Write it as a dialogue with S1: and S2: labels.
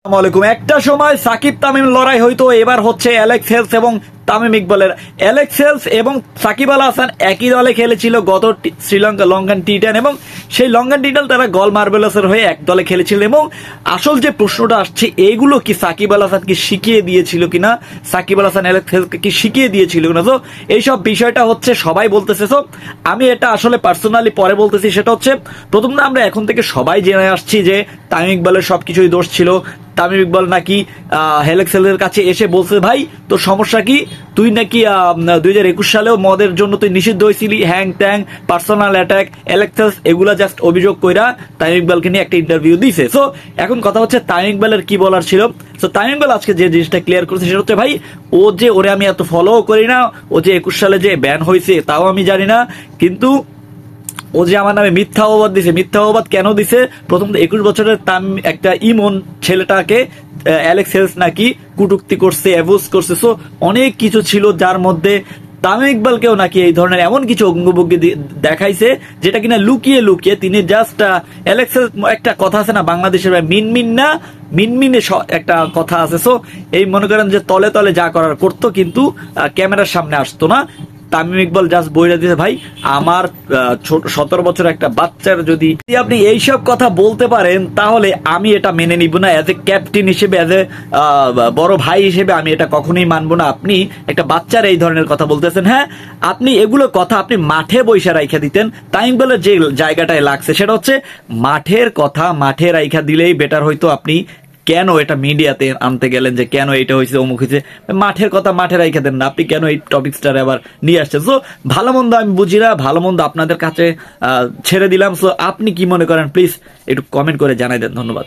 S1: আসসালামু আলাইকুম। একটা সময় সাকিব তামিম লড়াই হইতো, এবার হচ্ছে অ্যালেক্স হেলস এবং তামিম ইকবালের। অ্যালেক্স হেলস এবং সাকিব আল হাসান একই দলে খেলেছিল গত শ্রীলঙ্কা লঙ্কান টি10, এবং সেই লঙ্কান টি10 তারা গল মার্বেলাসের হয়ে এক দলে খেলেছিল। এবং আসল যে প্রশ্নটা আসছে, এইগুলো কি সাকিব আল হাসান কি শিখিয়ে দিয়েছিল কিনা, সাকিব আল হাসান অ্যালেক্স হেলসকে কি শিখিয়ে দিয়েছিল কিনা। তো এইসব বিষয়টা হচ্ছে সবাই বলতেছে। তো আমি এটা আসলে পার্সোনালি পরে বলতেছি। সেটা হচ্ছে, প্রথম না, আমরা এখন থেকে সবাই জেনে আসছি যে তামিম ইকবালের সবকিছুই দোষ ছিল। তামিম ইকবাল নাকি অ্যালেক্স হেলসের কাছে এসে বলছে, ভাই তোর সমস্যা কি, তুই নাকি 2021 সালেও মদের জন্য তুই নিষিদ্ধ হয়েছিলি, হ্যাং ট্যাং, পার্সোনাল অ্যাটাক, অ্যালেক্স হেলস এগুলা জাস্ট অভিযোগ কইরা তামিম ইকবালকে নিয়ে একটা ইন্টারভিউ দিছে। সো এখন কথা হচ্ছে তামিম ইকবালের কি বলার ছিল। সো তামিম ইকবাল আজকে যে জিনিসটা ক্লিয়ার করছে সেটা হচ্ছে, ভাই ওরে আমি এত ফলো করি না, ও যে 21 সালে যে ব্যান হয়েছে তাও আমি জানি না, কিন্তু ও যে আমার নামে মিথ্যা অপবাদ দিছে। মিথ্যা অপবাদ কেন দিছে? প্রথম 21 বছরের একটা ইমন ছেলেটাকে অ্যালেক্স হেলস নাকি কুটুক্তি করছে, অ্যাবুজ করছে। সো অনেক কিছু ছিল, যার মধ্যে তামিম ইকবালকেও নাকি এই ধরনের এমন কিছু অঙ্গভঙ্গি দেখাইছে যেটা কিনা লুকিয়ে লুকিয়ে তিনি জাস্ট অ্যালেক্স হেলস, একটা কথা আছে না বাংলাদেশের, মিনমিন না মিনমিনে একটা কথা আছে। সো এই মনে করেন যে তলে তলে যা করার করতো, কিন্তু ক্যামেরার সামনে আসতো না। তামিম ইকবাল জাস্ট বইরা দিতে, ভাই আমার 17 বছর একটা বাচ্চার যদি আপনি এইসব কথা বলতে পারেন, তাহলে আমি এটা মেনে নিব না। এজ এ ক্যাপ্টেন হিসেবে, এজ এ বড় ভাই হিসেবে আমি এটা কখনোই মানবো না। আপনি একটা বাচ্চার এই ধরনের কথা বলতেছেন। হ্যাঁ, আপনি এগুলো কথা আপনি মাঠে বৈশা রাইখা দিতেন। তামিম ইকবালের যে জায়গাটায় লাগছে সেটা হচ্ছে মাঠের কথা মাঠে রাইখা দিলেই বেটার হইতো। আপনি কেন এটা মিডিয়াতে আনতে গেলেন যে কেন এটা হয়েছে, অমুক হয়েছে? মাঠের কথা মাঠে রাইখা দেন না, আপনি কেন এই টপিকসটা আবার নিয়ে আসছেন? সো ভালো মন্দ আমি বুঝি না, ভালো মন্দ আপনাদের কাছে ছেড়ে দিলাম। সো আপনি কি মনে করেন প্লিজ একটু কমেন্ট করে জানাই দেন। ধন্যবাদ।